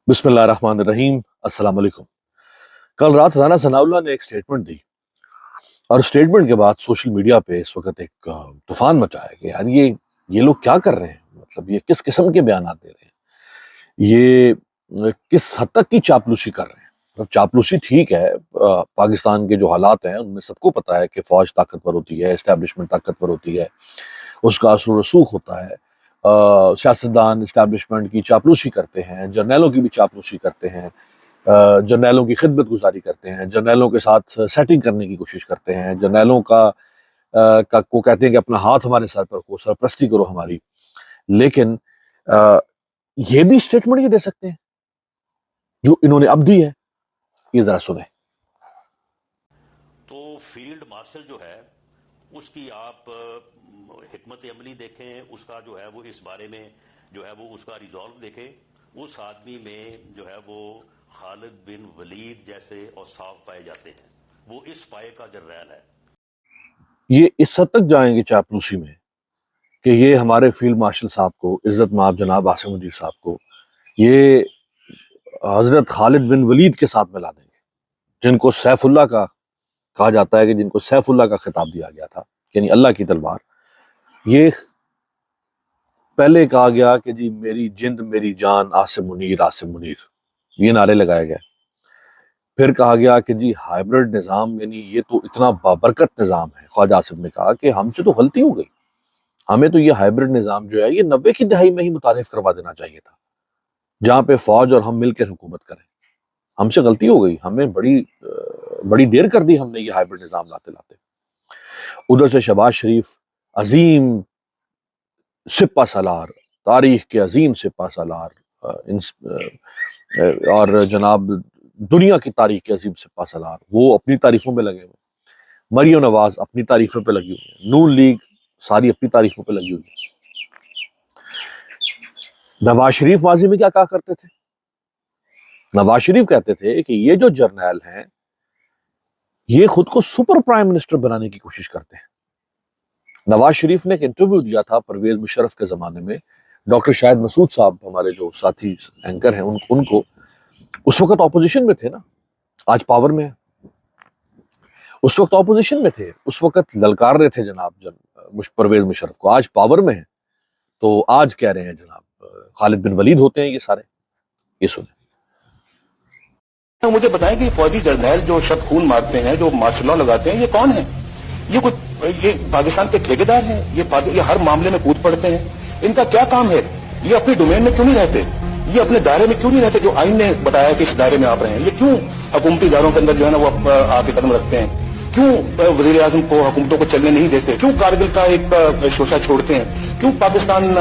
بسم اللہ الرحمن الرحیم۔ السلام علیکم۔ کل رات رانا ثناء اللہ نے ایک سٹیٹمنٹ دی اور سٹیٹمنٹ کے بعد سوشل میڈیا پہ اس وقت ایک طوفان مچا ہے کہ یار یہ لوگ کیا کر رہے ہیں، مطلب یہ کس قسم کے بیانات دے رہے ہیں، یہ کس حد تک کی چاپلوسی کر رہے ہیں۔ مطلب چاپلوسی ٹھیک ہے، پاکستان کے جو حالات ہیں ان میں سب کو پتہ ہے کہ فوج طاقتور ہوتی ہے، اسٹیبلشمنٹ طاقتور ہوتی ہے، اس کا اثر و رسوخ ہوتا ہے۔ سیاستدان اسٹیبلشمنٹ کی چاپلوسی کرتے ہیں، جرنیلوں کی بھی چاپلوسی کرتے ہیں، جرنیلوں کی خدمت گزاری کرتے ہیں، جرنیلوں کے ساتھ سیٹنگ کرنے کی کوشش کرتے ہیں، جرنیلوں کو کہتے ہیں کہ اپنا ہاتھ ہمارے سر پر رکھو، سرپرستی کرو ہماری۔ لیکن یہ بھی اسٹیٹمنٹ یہ دے سکتے ہیں جو انہوں نے اب دی ہے، یہ ذرا سنیں۔ تو فیلڈ مارشل جو ہے اس کی آپ حکمت عملی دیکھیں، اس کا جو ہے وہ اس بارے میں جو ہے وہ اس کا ریزالو دیکھیں۔ اس آدمی میں جو ہے وہ خالد بن ولید جیسے اوصاف پائے جاتے ہیں، وہ اس پائے کا جرنیل ہے۔ یہ اس حد تک جائیں گے چاپلوسی میں کہ یہ ہمارے فیلڈ مارشل صاحب کو، عزت مآب جناب عاصم الدین صاحب کو، یہ حضرت خالد بن ولید کے ساتھ ملا دیں گے، جن کو سیف اللہ کا کہا جاتا ہے، کہ جن کو سیف اللہ کا خطاب دیا گیا تھا، یعنی اللہ کی تلوار۔ یہ پہلے کہا گیا کہ جی میری جند میری جان عاصم منیر عاصم منیر، یہ نعرے لگائے گئے۔ پھر کہا گیا کہ جی ہائبرڈ نظام، یعنی یہ تو اتنا بابرکت نظام ہے۔ خواجہ آصف نے کہا کہ ہم سے تو غلطی ہو گئی، ہمیں تو یہ ہائبرڈ نظام جو ہے یہ 90 کی دہائی میں ہی متعارف کروا دینا چاہیے تھا، جہاں پہ فوج اور ہم مل کر حکومت کریں۔ ہم سے غلطی ہو گئی، ہمیں بڑی دیر کر دی ہم نے یہ ہائبرڈ نظام لاتے لاتے۔ ادھر سے شہباز شریف، عظیم سپہ سالار، تاریخ کے عظیم سپہ سالار، اور جناب دنیا کی تاریخ کے عظیم سپہ سالار، وہ اپنی تعریفوں پہ لگے ہوئے، مریم نواز اپنی تعریفوں پہ لگی ہوئی ہے، نون لیگ ساری اپنی تعریفوں پہ لگی ہوئی ہے۔ نواز شریف ماضی میں کیا کہا کرتے تھے؟ نواز شریف کہتے تھے کہ یہ جو جرنیل ہیں یہ خود کو سپر پرائم منسٹر بنانے کی کوشش کرتے ہیں۔ نواز شریف نے ایک انٹرویو دیا تھا پرویز مشرف کے زمانے میں، ڈاکٹر شاہد مسعود صاحب ہمارے جو ساتھی اینکر ہیں ان کو، اس وقت اپوزیشن میں تھے نا، آج پاور میں ہیں۔ اس وقت اپوزیشن میں تھے، اس وقت للکار رہے تھے جناب پرویز مشرف کو، آج پاور میں ہیں تو آج کہہ رہے ہیں جناب خالد بن ولید ہوتے ہیں یہ سارے۔ یہ سنیں۔ مجھے بتائیں کہ فوجی جرنیل جو شب خون مارتے ہیں، جو مارشل لا لگاتے ہیں، یہ کون ہیں؟ یہ پاکستان کے ٹھیکیدار ہیں؟ یہ ہر معاملے میں کود پڑتے ہیں؟ ان کا کیا کام ہے؟ یہ اپنے ڈومین میں کیوں نہیں رہتے؟ یہ اپنے دائرے میں کیوں نہیں رہتے جو آئین نے بتایا کہ اس دائرے میں آپ رہے ہیں؟ یہ کیوں حکومتی اداروں کے اندر جو ہے نا وہ آ کے قدم رکھتے ہیں؟ کیوں وزیر اعظم کو حکومتوں کو چلنے نہیں دیتے؟ کیوں کارگل کا ایک شوشہ چھوڑتے ہیں؟ کیوں پاکستان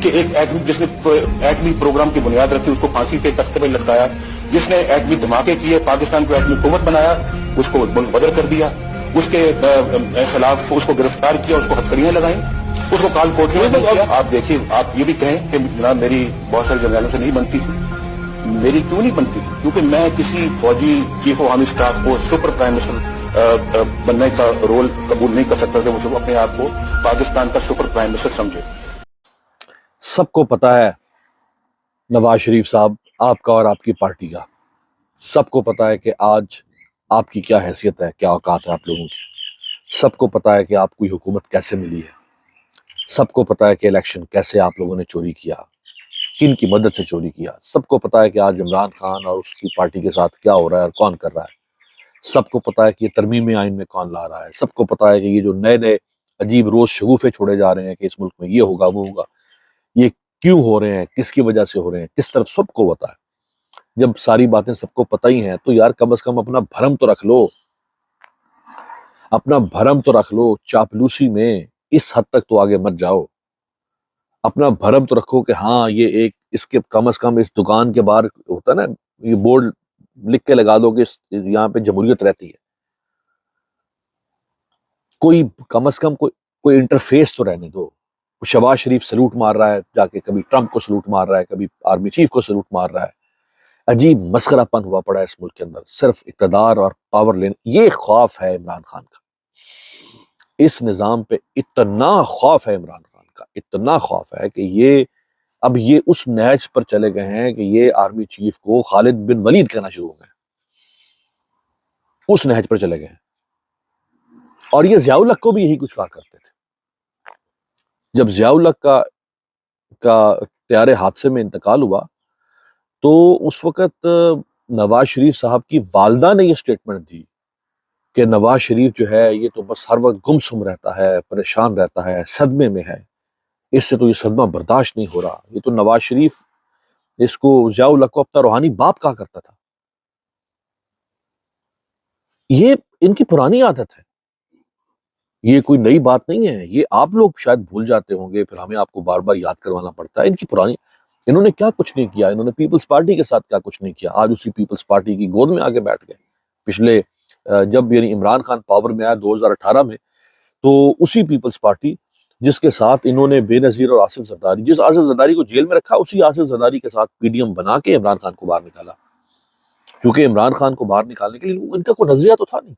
کے ایک جس نے ایٹمی پروگرام کی بنیاد رکھی اس کو پھانسی کے تختے پہ لٹکایا، جس نے ایٹمی دھماکے کیے، پاکستان کو ایٹمی قوت بنایا، اس کو بدر کر دیا، اس کے خلاف اس کو گرفتار کیا، اس کو ہتھکڑیاں لگائیں، اس کو کال کوٹ میں آپ دیکھیے، آپ یہ بھی کہیں کہ جناب میری بہت سارے جرنیلوں سے نہیں بنتی تھی۔ میری کیوں نہیں بنتی تھی؟ کیونکہ میں کسی فوجی چیف آف آرمی اسٹاف کو سپر پرائم منسٹر بننے کا رول قبول نہیں کر سکتا کہ وہ اپنے آپ کو پاکستان کا سپر پرائم منسٹر سمجھے۔ سب کو پتا ہے نواز شریف صاحب آپ کا اور آپ کی پارٹی کا، سب کو پتا ہے کہ آج آپ کی کیا حیثیت ہے، کیا اوقات ہے آپ لوگوں کی، سب کو پتا ہے کہ آپ کو حکومت کیسے ملی ہے، سب کو پتا ہے کہ الیکشن کیسے آپ لوگوں نے چوری کیا، کن کی مدد سے چوری کیا، سب کو پتا ہے کہ آج عمران خان اور اس کی پارٹی کے ساتھ کیا ہو رہا ہے اور کون کر رہا ہے، سب کو پتا ہے کہ یہ ترمیم آئین میں کون لا رہا ہے، سب کو پتا ہے کہ یہ جو نئے نئے عجیب روز شگوفے چھوڑے جا رہے ہیں کہ اس ملک میں یہ ہوگا وہ ہوگا، یہ کیوں ہو رہے ہیں، کس کی وجہ سے ہو رہے ہیں، کس طرف، سب کو پتا ہے۔ جب ساری باتیں سب کو پتہ ہی ہیں تو یار کم از کم اپنا بھرم تو رکھ لو، اپنا بھرم تو رکھ لو، چاپلوسی میں اس حد تک تو آگے مت جاؤ، اپنا بھرم تو رکھو کہ ہاں یہ ایک اس کے کم از کم اس دکان کے باہر ہوتا ہے نا، یہ بورڈ لکھ کے لگا دو کہ یہاں پہ جمہوریت رہتی ہے، کوئی کم از کم کوئی انٹرفیس تو رہنے دو۔ شہباز شریف سلوٹ مار رہا ہے جا کے، کبھی ٹرمپ کو سلوٹ مار رہا ہے، کبھی آرمی چیف کو سلوٹ مار رہا ہے، عجیب مسخرہ پن ہوا پڑا ہے اس ملک کے اندر، صرف اقتدار اور پاور لینے۔ یہ خوف ہے عمران خان کا، اس نظام پہ اتنا خوف ہے عمران خان کا، اتنا خوف ہے کہ یہ اب یہ اس نہج پر چلے گئے ہیں کہ یہ آرمی چیف کو خالد بن ولید کہنا شروع ہو گئے، اس نہج پر چلے گئے ہیں۔ اور یہ ضیاء الحق کو بھی یہی کچھ کہا کرتے تھے۔ جب ضیاء الحق کا طیارے حادثے میں انتقال ہوا تو اس وقت نواز شریف صاحب کی والدہ نے یہ سٹیٹمنٹ دی کہ نواز شریف جو ہے یہ تو بس ہر وقت گمسم رہتا ہے، پریشان رہتا ہے، صدمے میں ہے، اس سے تو یہ صدمہ برداشت نہیں ہو رہا۔ یہ تو نواز شریف اس کو ضیاء الحق کو اپنا روحانی باپ کہا کرتا تھا۔ یہ ان کی پرانی عادت ہے، یہ کوئی نئی بات نہیں ہے، یہ آپ لوگ شاید بھول جاتے ہوں گے، پھر ہمیں آپ کو بار بار یاد کروانا پڑتا ہے۔ ان کی پرانی، انہوں نے کیا کچھ نہیں کیا، انہوں نے پیپلز پارٹی کے ساتھ کیا کچھ نہیں کیا، آج اسی پیپلز پارٹی کی گود میں آگے بیٹھ گئے۔ پچھلے جب یعنی عمران خان پاور میں آیا 2018 میں، تو اسی پیپلز پارٹی جس کے ساتھ انہوں نے بے نظیر اور آصف زرداری، جس آصف زرداری کو جیل میں رکھا، اسی آصف زرداری کے ساتھ پی ڈی ایم بنا کے عمران خان کو باہر نکالا، کیونکہ عمران خان کو باہر نکالنے کے لیے ان کا کوئی نظریہ تو تھا نہیں۔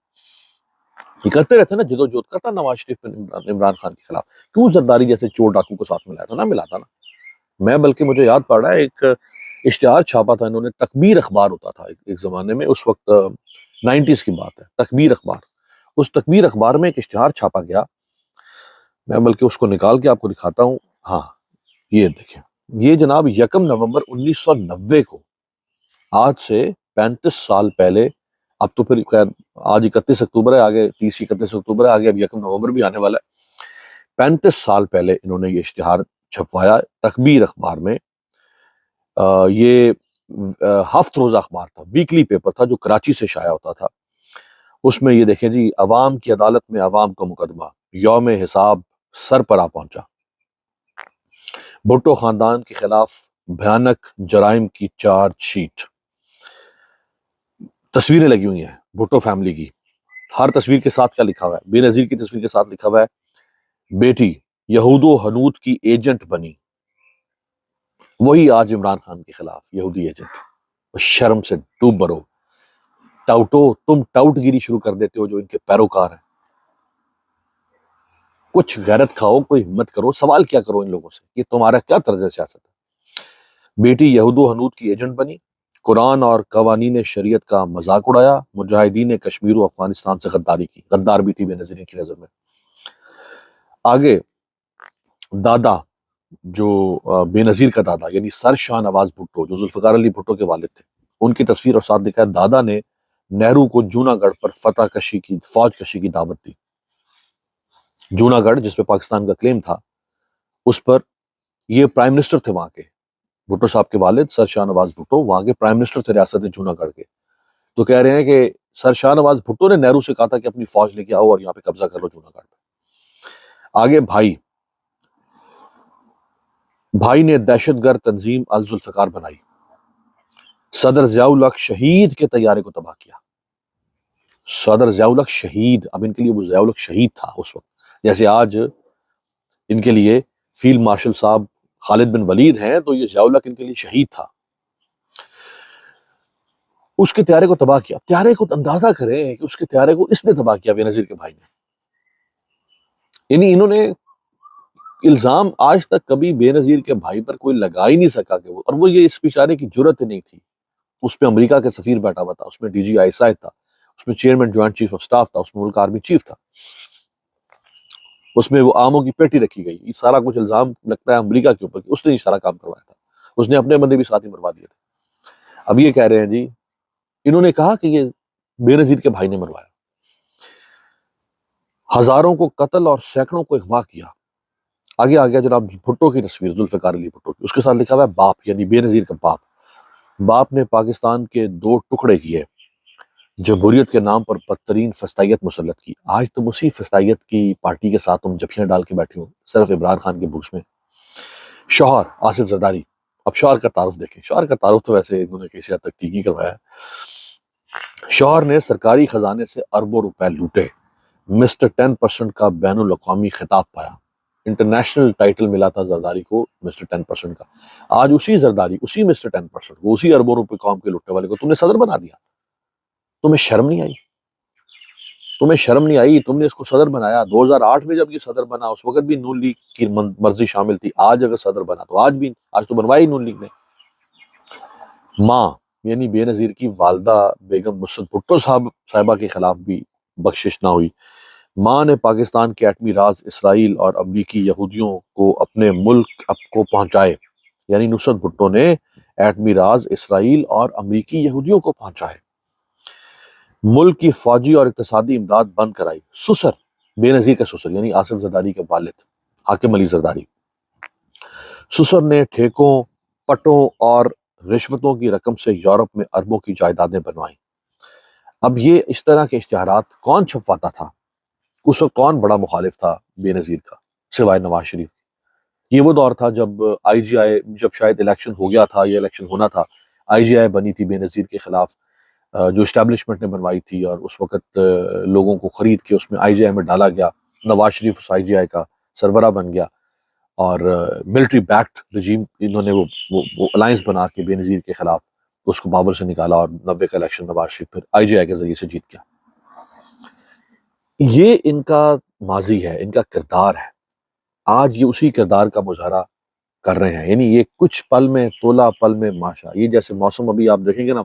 یہ کرتے رہتے نا، جدوجہد کرتا نواز شریف عمران خان کے خلاف، کیوں زرداری جیسے چور ڈاکو کو ساتھ ملایا تھا؟ نہ ملاتا نا۔ میں بلکہ مجھے یاد پڑ رہا ہے ایک اشتہار چھاپا تھا انہوں نے، تکبیر اخبار ہوتا تھا ایک زمانے میں، اس وقت 90s کی بات ہے، تکبیر اخبار۔ اس تکبیر اخبار میں ایک اشتہار چھاپا گیا، میں بلکہ اس کو نکال کے آپ کو دکھاتا ہوں۔ ہاں یہ دیکھیں، یہ جناب 1 نومبر 1990 کو، آج سے 35 سال پہلے، اب تو پھر خیر آج 31 اکتوبر ہے، آگے 31 اکتوبر ہے، آگے اب 1 نومبر بھی آنے والا ہے۔ 35 سال پہلے انہوں نے یہ اشتہار چھپوایا تکبیر اخبار میں۔ یہ ہفت روزہ اخبار تھا، ویکلی پیپر تھا جو کراچی سے شائع ہوتا تھا۔ اس میں یہ دیکھیں جی، عوام کی عدالت میں عوام کا مقدمہ، یوم حساب سر پر آ پہنچا، بھٹو خاندان کے خلاف بھیانک جرائم کی چارج شیٹ، تصویریں لگی ہوئی ہیں بھٹو فیملی کی، ہر تصویر کے ساتھ کیا لکھا ہوا ہے؟ بے نظیر کی تصویر کے ساتھ لکھا ہوا ہے بیٹی یہود و حنود کی ایجنٹ بنی، وہی آج عمران خان کے خلاف یہودی ایجنٹ۔ شرم سے ڈوب مرو، ٹاؤٹو، تم ٹاؤٹ گیری شروع کر دیتے ہو جو ان کے پیروکار ہیں۔ کچھ غیرت کھاؤ، کوئی ہمت کرو، سوال کیا کرو ان لوگوں سے، یہ تمہارا کیا طرز سیاست ہے؟ بیٹی یہود و حنود کی ایجنٹ بنی، قرآن اور قوانین شریعت کا مذاق اڑایا، مجاہدین کشمیر و افغانستان سے غداری کی، غدار بھی تھی بے نظیر کی نظر میں۔ آگے دادا، جو بے نظیر کا دادا یعنی سر شاہ نواز بھٹو جو ذوالفقار علی بھٹو کے والد تھے، ان کی تصویر اور ساتھ لکھا ہے دادا نے نہرو کو جوناگڑھ پر فتح کشی کی، فوج کشی کی دعوت دی۔ جوناگڑھ جس پہ پاکستان کا کلیم تھا، اس پر یہ پرائم منسٹر تھے وہاں کے، بھٹو صاحب کے والد سر شاہ نواز بھٹو وہاں کے پرائم منسٹر تھے ریاست جوناگڑھ کے۔ تو کہہ رہے ہیں کہ سر شاہ نواز بھٹو نے نہرو سے کہا تھا کہ اپنی فوج لے کے آؤ اور یہاں پہ قبضہ کر لو جوناگڑھ پہ۔ آگے بھائی نے دہشت گرد تنظیم الذوالفقار بنائی، صدر ضیاء الحق شہید کے طیارے کو تباہ کیا۔ صدر ضیاء الحق شہید، اب ان کے لیے وہ ضیاء الحق شہید تھا اس وقت، جیسے آج ان کے لیے فیلڈ مارشل صاحب خالد بن ولید ہیں، تو یہ ضیاء الحق ان کے لیے شہید تھا۔ اس کے طیارے کو تباہ کیا۔ طیارے کو اندازہ کریں کہ اس کے طیارے کو اس نے تباہ کیا، بے نظیر کے بھائی نے۔ یعنی انہوں نے الزام آج تک کبھی بے نظیر کے بھائی پر کوئی لگا ہی نہیں سکا کہ وہ، اور وہ یہ اس بیچارے کی جرت نہیں تھی۔ اس میں امریکہ کے سفیر بیٹھا ہوا تھا، اس میں D G I S I تھا، اس میں chairman joint chief of staff تھا، اس میں ملک آرمی چیف تھا، اس میں وہ آموں کی پیٹی رکھی گئی۔ یہ سارا کچھ الزام لگتا ہے امریکہ کے اوپر کہ اس نے یہ سارا کام کروایا تھا، اس نے اپنے بندے بھی ساتھ ہی مروا دیے تھے۔ اب یہ کہہ رہے ہیں جی، انہوں نے کہا کہ یہ بے نظیر کے بھائی نے مروایا۔ ہزاروں کو قتل اور سینکڑوں کو اغوا کیا۔ آگے آ گیا جناب بھٹو کی تصویر، ذوالفقار علی بھٹو کی، اس کے ساتھ لکھا ہوا ہے باپ، یعنی بے نظیر کا باپ۔ باپ نے پاکستان کے 2 ٹکڑے کیے، جمہوریت کے نام پر بدترین فسطائیت مسلط کی۔ آج تم اسی فسطائیت کی پارٹی کے ساتھ تم جھپیاں ڈال کے بیٹھے ہو، صرف عمران خان کے بکس میں۔ شوہر آصف زرداری، اب شوہر کا تعارف دیکھیں۔ شوہر کا تعارف تو ویسے انہوں نے کسی حد تک ٹھیک ہی کروایا ہے۔ شوہر نے سرکاری خزانے سے اربوں روپے لوٹے، مسٹر 10% کا بین الاقوامی خطاب پایا، انٹرنیشنل ٹائٹل ملا تھا زرداری کو مسٹر 10% کا۔ آج اسی زرداری، اسی مسٹر 10% کو، اسی اربوں روپے قوم کے لوٹنے والے کو تم نے صدر بنا دیا۔ تمہیں شرم نہیں آئی؟ تمہیں شرم نہیں آئی؟ تم نے اس کو صدر بنایا 2008 میں، جب یہ صدر بنا اس وقت بھی نون لیگ کی مرضی شامل تھی، آج اگر صدر بنا تو آج تو بنوائی نون لیگ نے۔ ماں یعنی بے نظیر کی والدہ بیگم نصرت بھٹو صاحبہ کے خلاف بھی بخشش نہ ہوئی۔ ماں نے پاکستان کے ایٹمی راز اسرائیل اور امریکی یہودیوں کو اپنے ملک کو پہنچائے، یعنی نصرت بھٹو نے ایٹمی راز اسرائیل اور امریکی یہودیوں کو پہنچائے۔ ملک کی فوجی اور اقتصادی امداد بند کرائی۔ سسر، بے نظیر کا سسر یعنی آصف زرداری کے والد حاکم علی زرداری، سسر نے ٹھیکوں، پٹوں اور رشوتوں کی رقم سے یورپ میں اربوں کی جائیدادیں بنوائیں۔ اب یہ اس طرح کے اشتہارات کون چھپواتا تھا؟ اس وقت کون بڑا مخالف تھا بے نظیر کا سوائے نواز شریف؟ یہ وہ دور تھا جب آئی جی آئی، جب شاید الیکشن ہو گیا تھا یا الیکشن ہونا تھا، آئی جی آئی بنی تھی بے نظیر کے خلاف، جو اسٹیبلشمنٹ نے بنوائی تھی، اور اس وقت لوگوں کو خرید کے اس میں آئی جی آئی میں ڈالا گیا۔ نواز شریف اس آئی جی آئی کا سربراہ بن گیا، اور ملٹری بیکڈ رجیم انہوں نے وہ الائنس بنا کے بے نظیر کے خلاف اس کو پاور سے نکالا، اور 90 کا الیکشن نواز شریف پھر آئی جی آئی کے ذریعے سے جیت گیا۔ یہ ان کا ماضی ہے، ان کا کردار ہے۔ آج یہ اسی کردار کا مظاہرہ کر رہے ہیں، یعنی یہ کچھ پل میں تولا، پل میں ماشا۔ یہ جیسے موسم ابھی آپ دیکھیں گے نا،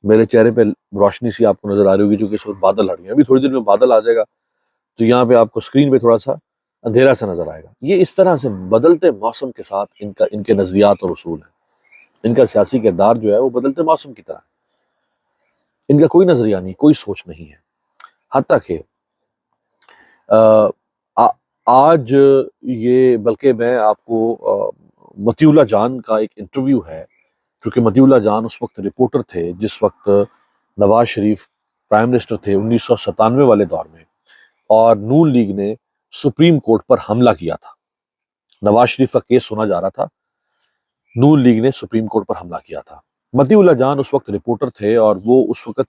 میرے چہرے پہ روشنی سی آپ کو نظر آ رہی ہوگی چونکہ اس وقت بادل ہٹ گئے، ابھی تھوڑی دیر میں بادل آ جائے گا تو یہاں پہ آپ کو اسکرین پہ تھوڑا سا اندھیرا سا نظر آئے گا۔ یہ اس طرح سے بدلتے موسم کے ساتھ ان کے نظریات اور اصول ہیں۔ ان کا سیاسی کردار جو ہے وہ بدلتے موسم کی طرح ہے، ان کا کوئی نظریہ نہیں، کوئی سوچ نہیں ہے۔ حتیٰ کہ آج یہ، بلکہ میں آپ کو مطیع اللہ جان کا ایک انٹرویو ہے، چونکہ مطیع اللہ جان اس وقت رپورٹر تھے جس وقت نواز شریف پرائم منسٹر تھے 1997 والے دور میں، اور نون لیگ نے سپریم کورٹ پر حملہ کیا تھا۔ نواز شریف کا کیس سنا جا رہا تھا، نون لیگ نے سپریم کورٹ پر حملہ کیا تھا۔ مطیع اللہ جان اس وقت رپورٹر تھے، اور وہ اس وقت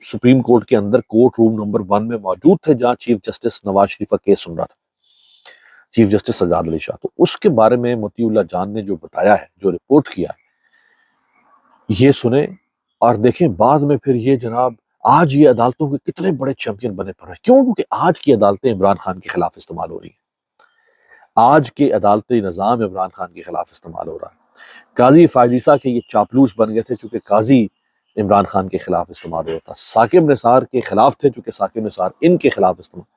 سپریم کورٹ کے اندر کورٹ روم نمبر 1 میں موجود تھے، جہاں چیف جسٹس نواز شریف کا کیس سن رہا تھا، چیف جسٹس سجاد علی شاہ۔ تو اس کے بارے میں مطیع اللہ جان نے جو بتایا ہے، جو رپورٹ کیا ہے، یہ سنیں اور دیکھیں۔ بعد میں پھر یہ جناب آج یہ عدالتوں کے کتنے بڑے چیمپئن بنے پڑ رہے ہیں۔ کیوں؟ کیونکہ آج کی عدالتیں عمران خان کے خلاف استعمال ہو رہی ہیں، آج کے عدالتی نظام عمران خان کے خلاف استعمال ہو رہا ہے۔ قاضی فائزیسا کے یہ چاپلوس بن گئے تھے چونکہ قاضی عمران خان کے خلاف استعمال ہو رہا تھا، ثاقب نثار کے خلاف تھے چونکہ ثاقب نثار ان کے خلاف استعمال۔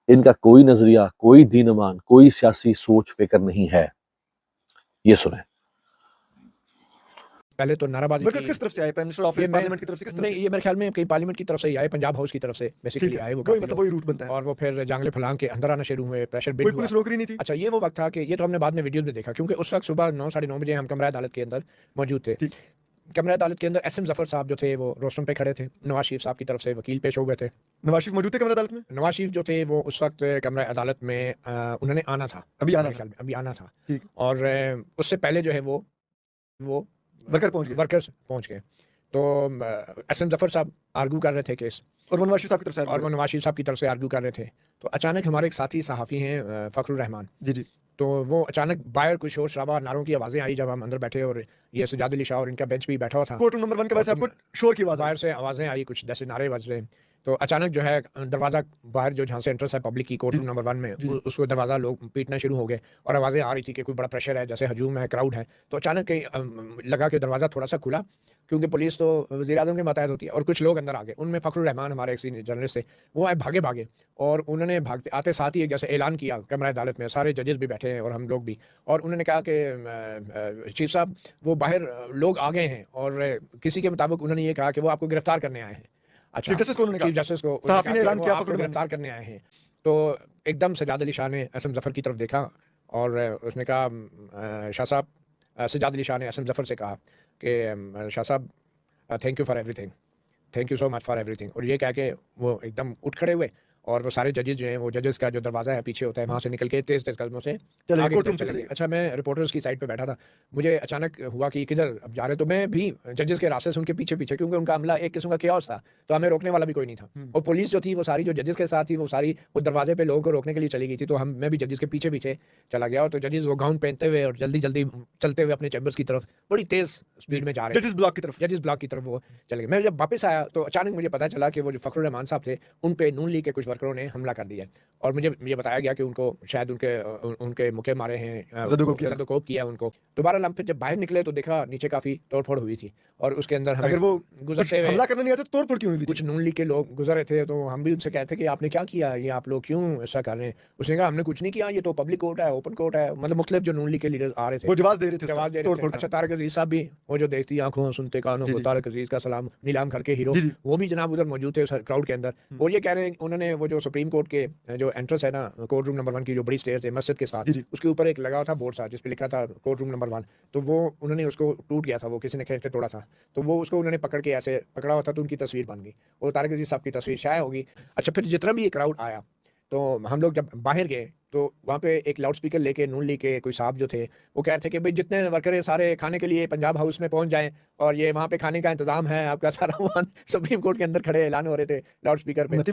ان کا کوئی نظریہ، کوئی دین ایمان، کوئی سیاسی سوچ فکر نہیں ہے۔ یہ سنیں۔ پہلے تو نعرہ بازی ورکرز کس طرف سے آئے؟ پرائم منسٹر آفس، پارلیمنٹ کی طرف سے کس طرف نہیں، سے؟ یہ میرے خیال میں کئی پارلیمنٹ کی طرف سے ہی آئے، پنجاب ہاؤس کی طرف سے بیسیکلی آئے وہ وہی کافی مطلب لوگ، وہی روٹ بنتا ہے۔ اور وہ پھر جانگلے پھلانگ کے اندر آنا شروع ہوئے، پریشر بلڈ کوئی ہوا۔ پولیس روک رہی نہیں تھی؟ اچھا، یہ وہ وقت تھا کہ یہ تو ہم نے بعد میں ویڈیوز میں دیکھا، کیونکہ اس وقت صبح 9 ساڑھے 9 بجے ہم کمرہ عدالت کے اندر موجود تھے۔ ٹھیک۔ کمرہ عدالت کے اندر ایس ایم ظفر صاحب جو تھے وہ روسٹم پہ کھڑے تھے، نواز شریف صاحب کی طرف سے وکیل پیش ہو گئے تھے۔ نواز شریف موجود تھے کمرہ عدالت میں؟ نواز شریف جو تھے وہ اس وقت کمرہ عدالت میں انہوں نے آنا تھا، ابھی آنا میرے تھا۔ خیال میں ابھی آنا تھا، ٹھیک۔ اور اس سے پہلے جو ہے وہ ورکر پہنچ گئے ورکرز پہنچ گئے۔ تو ایس ایم ظفر صاحب آرگو کر رہے تھے کیس، اور وہ نواز شریف صاحب کی طرف سے اور وہ نواز شریف صاحب کی طرف سے آرگو کر رہے تھے۔ تو اچانک ہمارے ایک ساتھی صحافی ہیں فخر الرحمان، جی جی، تو وہ اچانک باہر کوئی شور شرابہ، نعروں کی آوازیں آئی جب ہم اندر بیٹھے، اور یہ سجاد علی شاہ اور ان کا بینچ بھی بیٹھا ہوا تھا۔ کورٹ روم نمبر 1 کے باہر سے آپ کو شور کی آواز آئی؟ باہر سے آوازیں آئی، کچھ جیسے نعرے بج رہے ہیں۔ تو اچانک جو ہے دروازہ باہر جو جہاں سے انٹرس ہے پبلک کی کورٹ روم نمبر 1 میں، اس کو دروازہ لوگ پیٹنا شروع ہو گئے، اور آوازیں آ رہی تھی کہ کوئی بڑا پریشر ہے، جیسے ہجوم ہے، کراؤڈ ہے۔ تو اچانک کہیں لگا کہ دروازہ تھوڑا سا کھلا، کیونکہ پولیس تو وزیر اعظم کے ماتحت ہوتی ہے، اور کچھ لوگ اندر آ گئے۔ ان میں فخر الرحمان ہمارے ایک سینئر جرنلسٹ تھے، وہ آئے بھاگے، اور انہوں نے بھاگتے آتے ساتھ ہی ایک جیسے اعلان کیا کمرہ عدالت میں، سارے ججز بھی بیٹھے ہیں اور ہم لوگ بھی، اور انہوں نے کہا کہ چیف صاحب وہ باہر لوگ آ گئے ہیں، اور کسی کے مطابق انہوں نے یہ کہا کہ وہ آپ کو گرفتار کرنے آئے ہیں۔ اچھا، چیف جسٹس کو انہوں نے کہا؟ چیف جسٹس کو صحافی نے اعلان کیا آپ کو گرفتار کرنے آئے ہیں۔ تو ایک دم سجاد علی شاہ نے ایس ایم ظفر کی طرف دیکھا، اور اس نے کہا شاہ صاحب، سجاد علی شاہ نے ایس ایم ظفر سے کہا کہ شاہ صاحب thank you for every thing, thank you so much for every thing, اور یہ کہہ کے وہ ایک دم اٹھ کھڑے ہوئے اور وہ سارے ججز جو ہیں وہ ججز کا جو دروازہ ہے پیچھے ہوتا ہے وہاں سے نکل کے تیز تیز قدموں سے چلے آگے کورٹ روم چلے چلے گئے. اچھا میں رپورٹرز کی سائڈ پہ بیٹھا تھا, مجھے اچانک ہوا کہ کدھر اب جا رہے, تو میں بھی ججز کے راستے سے ان کے پیچھے پیچھے, کیونکہ ان کا عملہ ایک قسم کا کیوس تھا تو ہمیں روکنے والا بھی کوئی نہیں تھا, اور پولیس جو تھی وہ ساری جو ججز کے ساتھ تھی وہ ساری وہ دروازے پہ لوگوں کو روکنے کے لیے چلی گئی تھی, تو میں بھی ججز کے پیچھے پیچھے چلا گیا, اور تو ججز وہ گاؤن پہنتے ہوئے اور جلدی جلدی چلتے ہوئے اپنے چیمبرز کی طرف بڑی تیز اسپیڈ میں جا رہے ججز بلاک کی طرف. ججز بلاک کی طرف وہ چلے گئے. میں جب واپس آیا تو اچانک مجھے پتا چلا کہ وہ جو فخر الرحمان صاحب تھے ان پہ نون لیگ کے کچھ ورکروں نے حملہ کر دیا, اور مجھے یہ بتایا گیا کہ ان کو شاید ان کے مکے مارے ہیں, زدوکوب کیا ان کو. دوبارہ ہم پھر جب باہر نکلے تو دیکھا نیچے کافی توڑ پھوڑ ہوئی تھی, اور اس کے اندر ہمیں اگر وہ گزرتے ہوئے حملہ کرنے نہیں آتے تو توڑ پھوڑ کیوں ہوئی تھی؟ کچھ نون لیگ کے لوگ گزر رہے تھے, تو ہم بھی ان سے کہتے کہ آپ نے کیا کیا, یہ آپ لوگ کیوں ایسا کر رہے ہیں. اس نے کہا ہم نے کچھ نہیں کیا, یہ تو پبلک کورٹ ہے, اوپن کورٹ ہے, مطلب مختلف جو نون لیگ کے لیڈر آ رہے تھے وہ جواز دے رہے تھے, جواز دے رہے تھے. اچھا طارق عزیز صاحب بھی, وہ جو دیکھتی آنکھوں سنتے کانوں کو, طارق عزیز کا سلام نیلام کر کے ہیرو, وہ بھی جناب ادھر موجود تھے کراؤڈ کے اندر. وہ یہ کہہ رہے ہیں انہوں نے وہ جو سپریم کورٹ کے جو انٹرنس ہے نا کورٹ روم نمبر 1 کی جو بڑی اسٹیئرز ہے مسجد کے ساتھ, اس کے اوپر ایک لگا تھا بورڈ سا جس پہ لکھا تھا کورٹ روم نمبر 1, تو وہ انہوں نے اس کو ٹوٹ گیا تھا, وہ کسی نے کھینچ کے توڑا تھا, تو وہ اس کو انہوں نے پکڑ کے ایسے پکڑا ہوا تھا, تو ان کی تصویر بن گئی, وہ طارق عزیز صاحب کی تصویر شائع ہوگی. اچھا پھر جتنا بھی یہ کراؤڈ آیا تو ہم لوگ جب باہر گئے تو وہاں پہ ایک لاؤڈ اسپیکر لے کے نون لیگ کے کوئی صاحب جو تھے وہ کہہ رہے تھے کہ بھائی جتنے ورکر ہیں سارے کھانے کے لیے پنجاب ہاؤس میں پہنچ جائیں, اور یہ وہاں پہ کھانے کا انتظام ہے آپ کا سارا. وہاں سپریم کورٹ کے اندر کھڑے اعلان ہو رہے تھے لاؤڈ اسپیکر پہ.